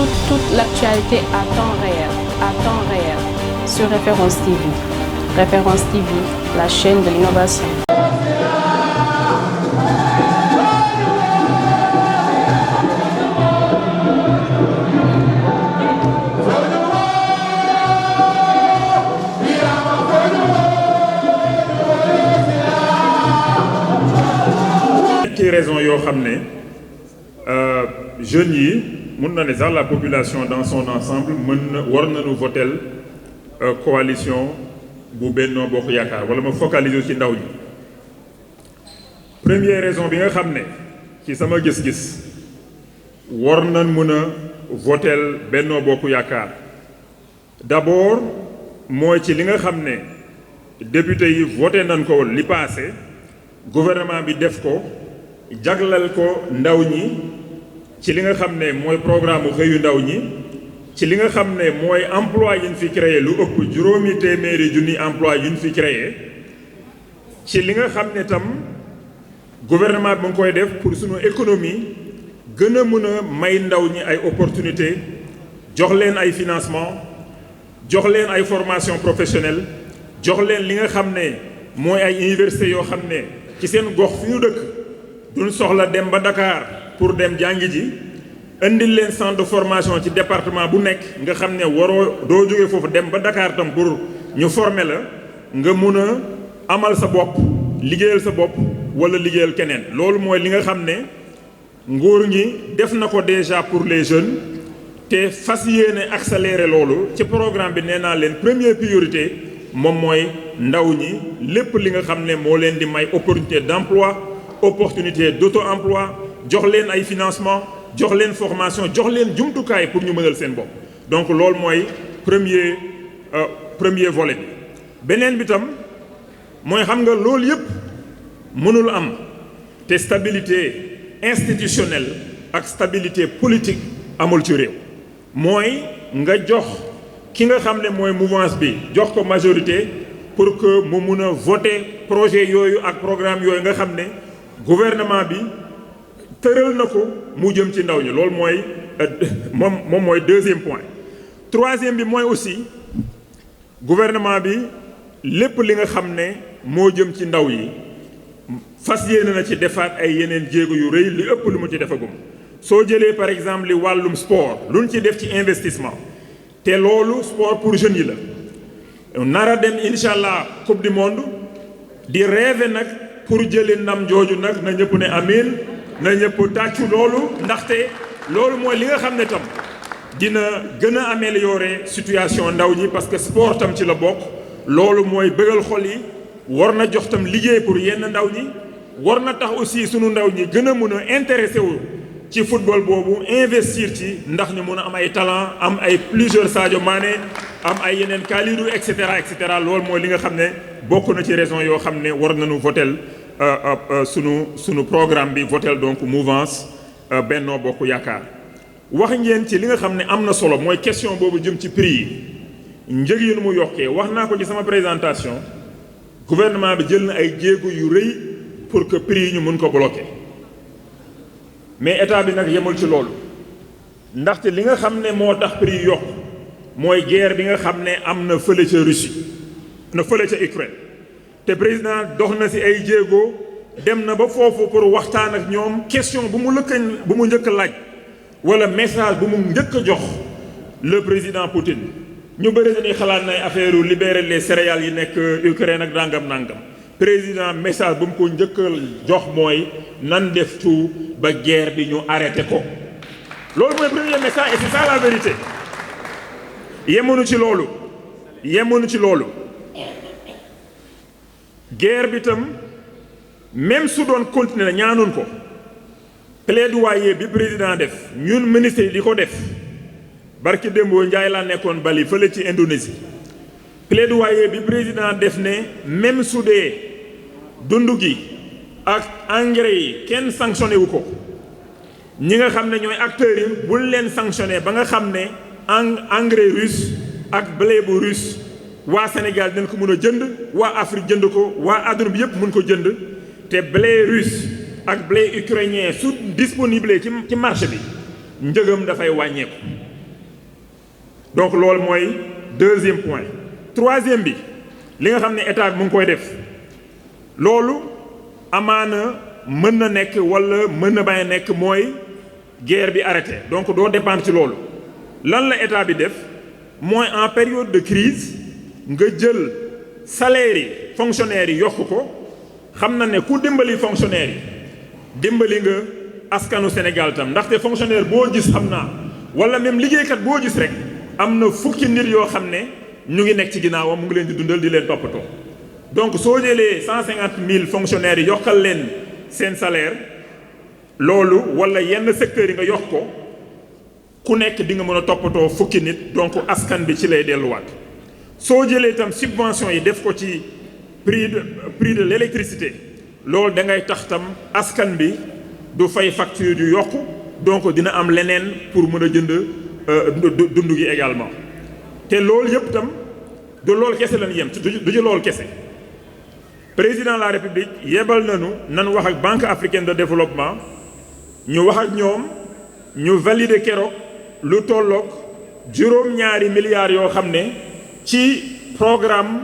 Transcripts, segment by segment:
toute l'actualité à temps réel, sur Référence TV. Référence TV, la chaîne de l'innovation. ci raison yoo xam ne jeunes yi mun na ne sax la population dans son ensemble war nañu votel coalition bu Benno Bokk Yaakaar wala ma focaliser ci ndaw ñi. Première raison bi nga xam ne ci sama gis-gis war nañ mun a votel Benno Bokk Yaakaar d'abord mooy ci li nga xam ne député yi voté nañ ko li passé gouvernement bi def ko jaglal ko ndaw ñi ci li nga xam ne mooy programme xëyu ndaw ñi ci li nga xam ne mooy emploi yi ñu fi créé lu ëpp juróomi téeméeri junni emploi yi ñu fi créé ci li nga xam ne tam gouvernement bi mu ngi koy def pour sunu économie gën a mën a may ndaw ñi ay opportunité jox leen ay financement jox leen ay formation professionnelle jox leen li nga xam ne mooy ay université yoo xam ne ci seen gox fi ñu dëkk duñ soxla dem ba Dakar pour dem jàngi ji indil leen centre de formation ci département bu nekk nga xam ne doo jógee foofu dem ba Dakar tam pour ñu former la nga mun a amal sa bopp liggéeyal sa bopp wala liggéeyal keneen. loolu mooy li nga xam ne nguur gi def na ko déjà pour les jeunes te fas yéene accélérer loolu ci programme bi nee naa leen première priorité moom mooy ndaw ñi lépp li nga xam ne moo leen di may opportunité d'emploi opportunité d'auto-emploi jox leen ay financement jox leen formation jox leen jumtukaay pour ñu mënal seen bopp. donc loolu mooy premier volet bi. beneen bi tam mooy xam nga loolu yëpp mënul am te stabilité institutionnelle ak stabilité politique amul ci réew. mooy nga jox ki nga xam ne mooy mouvance bi jox ko majorité pour que mu mun a voter projet yooyu ak programme yooyu nga xam ne gouvernement bi tëral na ko mu jëm ci ndaw ñi. loolu mooy moom mooy deuxième point. troisième bi mooy aussi gouvernement bi lépp li nga xam ne moo jëm ci ndaw yi fas yéene na ci defaat ay yeneen jéego yu rëy li ëpp lu mu ci defagum. soo jëlee par exemple li wàllum sport lu ñu ci def ci investissement te loolu sport pour jeunes yi la nara dem incha allah coupe du monde di rêver nag pour jëlee ndam jooju nag na ñëpp ne amiin na ñëpp tàccu loolu ndaxte loolu mooy li nga xam ne tam dina gën a améliorer situation ndaw ñi parce que sport tam ci la bokk. loolu mooy bëggal xol yi war na jox tam liggéey pour yenn ndaw ñi war na tax aussi sunu ndaw ñi gën a mën a intéressé wu ci football boobu investir ci ndax ñu mun a am ay talent am ay plusieurs Sadio Mané am ay yeneen Kalidou et cetera loolu mooy li nga xam ne bokk na ci raison yoo xam ne war nañu votel sunu programme bi votel donc mouvance Benno Bokk Yaakaar. wax ngeen ci li nga xam ne am na solo mooy question boobu jëm ci prix yi njëg yi nu mu yokkee wax naa ko ci sama présentation gouvernement bi jël na ay jéego yu rëy pour que prix yi ñu mun ko bloquer. mais état bi nag yemul ci loolu ndaxte li nga xam ne moo tax prix yokk mooy guerre bi nga xam ne am na fële ca Russie na fële ca Ukraine te président dox na ci ay jéego dem na ba foofu pour waxtaan ak ñoom question bu mu njëkk laaj wala message bu mu njëkk a jox le président Poutine ñu bëri dañuy xalaat na affaire libérer les céréales yi nekk Ukraine ak nangam président message bu mu ko njëkk a jox mooy nan def tout ba guerre bi ñu arrêté ko. loolu mooy premier message et c'est ça la vérité. yemuñu ci loolu guerre bi tam même su doon continuer ñaanuñ ko plaidoyer bi président def ñun ministre yi di ko def barki démboo Njaay laa nekkoon Bali fële ci Indonésie plaidoyer bi président def ne même su dee dund gi ak engrais yi kenn sanctionné wu ko ñi nga xam ne ñooy acteurs yi buñ leen sanctionné ba nga xam ne engrais russe ak blé bu russe waa Sénégal dinañ ko mën a jënd waa Afrique jënd ko waa àdduna bi yëpp mën ko jënd te blé russe ak blé ukrainien su disponible ci marché bi njëgam dafay wàññeeku donc loolu mooy deuxième point. troisième bi li nga xam ne état bi mu ngi koy def loolu amaana mën na nekk wala mën na bañ a nekk mooy guerre bi arrêté donc doo dépendre ci loolu lan la état bi def mooy en période de crise nga jël salaire yi fonctionnaires yi yokk ko xam na ne ku dimbali fonctionnaires yi dimbali nga askanu Sénégal tam ndaxte fonctionnaire boo gis xam naa wala même liggéeykat boo gis rek am na fukki nit yoo xam ne ñu ngi nekk ci ginnaawam mu ngi leen di dundal di leen toppatoo donc soo jëlee 150 000 fonctionnaires yi yokkal leen seen salaire loolu wala yenn secteurs yi nga yokk ko ku nekk di nga mën a toppatoo fukki nit donc askan bi ci lay delluwaat. soo jëlee itam subvention yi def ko ci prix de l'électricité loolu da ngay tax tam askan bi du fay facture yu yokku donc dina am leneen pour mën a jënd dund gi également te loolu yëpp tam du loolu kese lañ yem du ci loolu kese président de la république yebal nañu nan wax ak banque africaine de développement ñu wax ak ñoom ñu valider keroog lu tolloog juróom-ñaari milliards yoo xam ne ci programme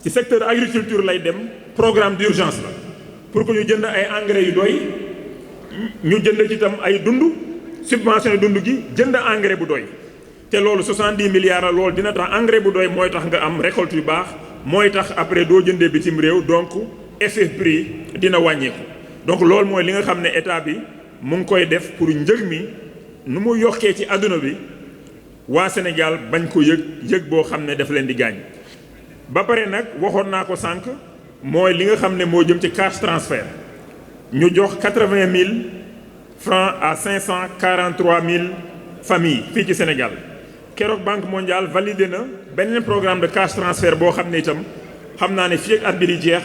ci secteur agriculture lay dem programme d'urgence la pour que ñu jënd ay engrais yu doy ñu jënd ci itam ay dund subvention dund gi jënd engrais bu doy te loolu 70 milliards la loolu dina tax engrais bu doy mooy tax nga am récolte yu baax mooy tax après doo jëndee bitim réew donc effet prix dina wàññeeku donc loolu mooy li nga xam ne état bi mu ngi koy def pour njëg mi nu mu yokkee ci àdduna bi waa Sénégal bañ ko yëg boo xam ne daf leen di gaañ ba pare nag waxoon naa ko sànq mooy li nga xam ne moo jëm ci cash transfert ñu jox 80 000 francs à 543 000 familles fii ci Sénégal keroog Banque mondiale validé na beneen programme de cash transfert boo xam ne itam xam naa ne fii ak at bi di jeex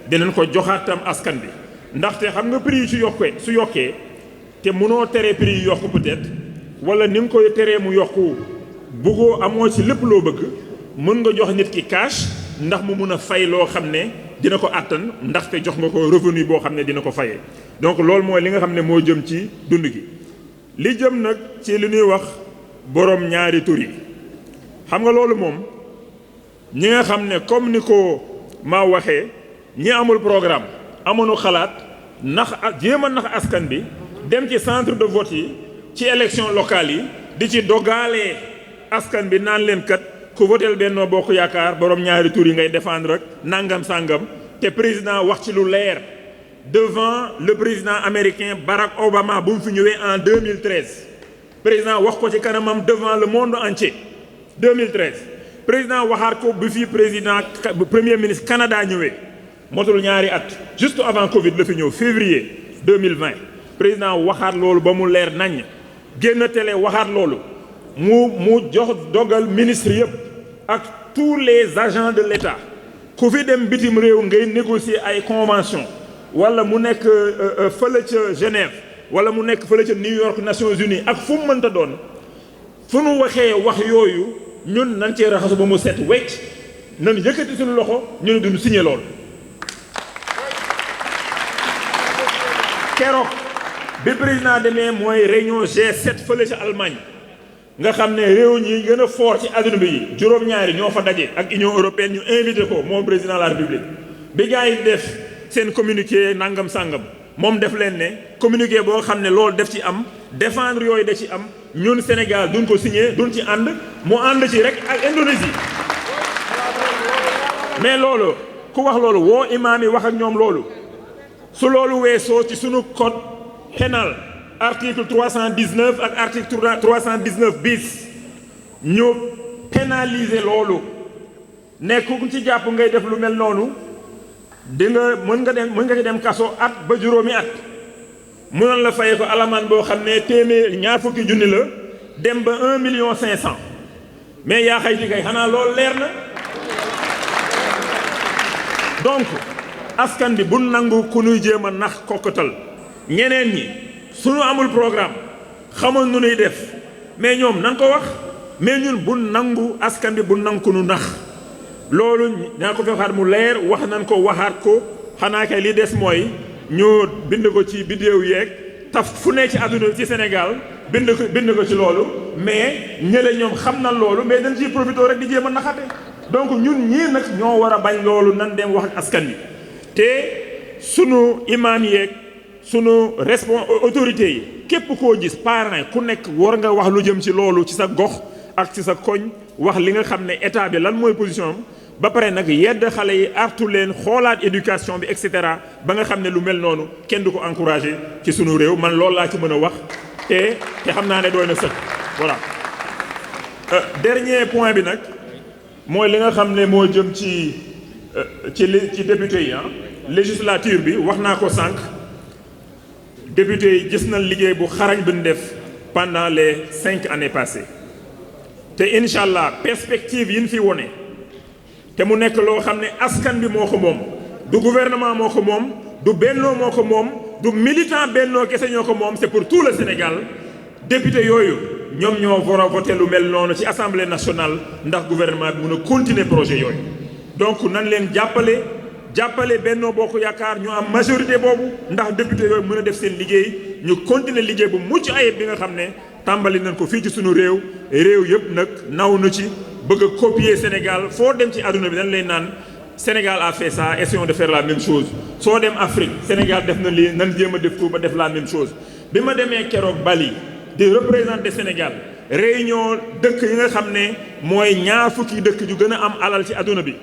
dinañ ko joxaat tam askan bi ndaxte xam nga prix yi su yokkee te mënoo tere prix yi yokk peut-être wala ni nga koy teree mu yokku bëggoo amoo ci lépp loo bëgg mën nga jox nit ki cash ndax mu mun a fay loo xam ne dina ko àttan ndaxte jox nga ko revenu boo xam ne dina ko fayee donc loolu mooy li nga xam ne moo jëm ci dund gi. li jëm nag ci li ñuy wax borom ñaari tur yi xam nga loolu moom ñi nga xam ne comme ni ko maa waxee ñi amul programme amoonu xalaat nax jéem a nax askan bi dem ci centre de vote yi ci élection locale yi di ci dogalee askan bi naan leen kat ku votel Benno Bokk Yaakaar borom ñaari tur yi ngay défendre rek nangam sangam te président wax ci lu leer devant le président américain Barack Obama bu mu fi ñëwee en 2013 président wax ko ci kanamam devant le monde entier 2013 président waxaat ko bu fi président premier ministre Canada ñëwee motul ñaari at juste avant Covid la fi ñëw février 2020 président waxaat loolu ba mu leer naññ génn télé waxaat loolu mu jox dogal ministre yëpp ak tous les agents de l'État ku fi dem bitim réew ngay négocier ay convention wala mu nekk fële ca Genève wala mu nekk fële ca New York Nations Unies ak fu mu mënta doon fu nu waxee wax yooyu ñun nañ cee raxasu ba mu set wecc nañ yëkkati suñu loxo ñu ne duñu signé lool. keroog bi président demee mooy réunion G7 fële ca Allemagne nga xam ne réew ñi gën a fort ci adduna bi yi juróom-ñaari ñoo fa daje ak Union européenne ñu invité ko moom président de la République bi gars yi def seen communiqué nangam sangam moom def leen ne communiqué boo xam ne loolu def ci am défendre yooyu da ci am ñun Sénégal duñ ko signé duñ ci ànd mu ànd ci rek ak Indonésie mais loolu ku wax loolu woo imaam yi wax ak ñoom loolu su loolu weesoo ci sunu code pénal article 319 ak article 319 bis ñu pénaliser loolu ne ku ci jàpp ngay def lu mel noonu di nga mën nga ci dem kaso at ba juróomi at mënoon la fay ko alamaan boo xam ne téeméer ñaar fukki junni la dem ba 1,5 million mais yaa xay ci kay xanaa loolu leer na donc askan bi bu nangu ku nuy jéem a nax kokkatal ñeneen ñi suñu amul programme xamoon nu nuy def mais ñoom nan ko wax mais ñun bu nangu askan bi bu nangu ku nu nax loolu ñaa ko fi waxaat mu leer wax nañ ko waxaat ko xanaa kay li des mooy ñu bind ko ci vidéo yeeg taf fu ne ci àdduna ci Sénégal bind ko ci loolu mais ñële ñoom xam na loolu mais dañ ciy profité rek di jéem a naxate donc ñun ñii nag ñoo war a bañ loolu nan dem wax ak askan wi te sunu imaam yeeg sunu autorités yi képp koo gis parrain ku nekk war nga wax lu jëm ci loolu ci sa gox ak ci sa koñ wax li nga xam ne état bi lan mooy position am ba pare nag yedd xale yi artu leen xoolaat éducation bi et cetera ba nga xam ne lu mel noonu kenn du ko encouragé ci sunu réew man loolu laa ci mën a wax te xam naa ne doy na sëkk voilà. Dernier point bi nag mooy li nga xam ne moo jëm ci député yi législature bi wax naa ko sànq député yi gis na liggéey bu xarañ bi ñu def pendant les 5 années passées te incha allah perspective yi ñu fi wone te mu nekk loo xam ne askan bi moo ko moom du gouvernement moo ko moom du bennoo moo ko moom du militant bennoo kese ñoo ko moom c'est pour tout le Sénégal député yooyu ñoom ñoo war a voté lu mel noonu ci assemblée nationale ndax gouvernement bi mun a continuer projet yooyu donc nan leen jàppale Benno Bokk Yaakaar ñu am majorité boobu ndax député yooyu mën a def seen liggéey ñu continuer liggéey bu mucc ayib bi nga xam ne tàmbali nañ ko fii ci sunu réew yëpp nag naw na ci bëgg a copier Sénégal foo dem ci àdduna bi dañ lay naan Sénégal a fait ça essayons de faire la même chose soo dem Afrique Sénégal def na lii nan jéem a def ko ba def la même chose bi ma demee keroog Bali di représenter Sénégal réunion dëkk yi nga xam ne mooy ñaar fukki dëkk yu gën a am alal ci àdduna bi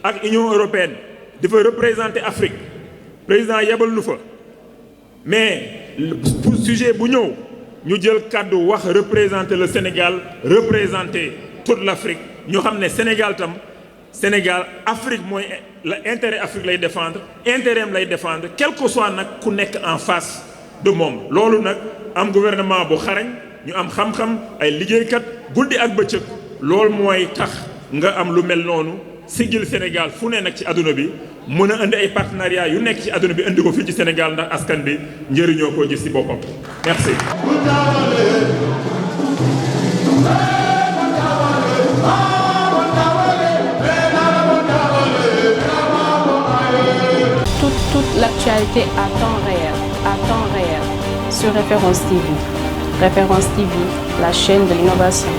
ak Union européenne di fa représenter Afrique président yebal nu fa mais pour sujet bu ñëw ñu jël kàddu wax représenter le Sénégal représenter toute l'Afrique ñu xam ne Sénégal Afrique mooy la intérêt Afrique lay défendre intérêt am lay défendre quel que soit nag ku nekk en face de moom loolu nag am gouvernement bu xarañ ñu am xam-xam ay liggéeykat guddi ak bëccëg loolu mooy tax nga am lu mel noonu sigil Sénégal fu ne nag ci àdduna bi mën a indi ay partenariat yu nekk ci àdduna bi indi ko fii ci Sénégal ndax askan bi njëriñoo koo gis ci boppam merci. Toute l'actualité à temps réel sur Référence TV. Référence TV, la chaîne de l'innovation.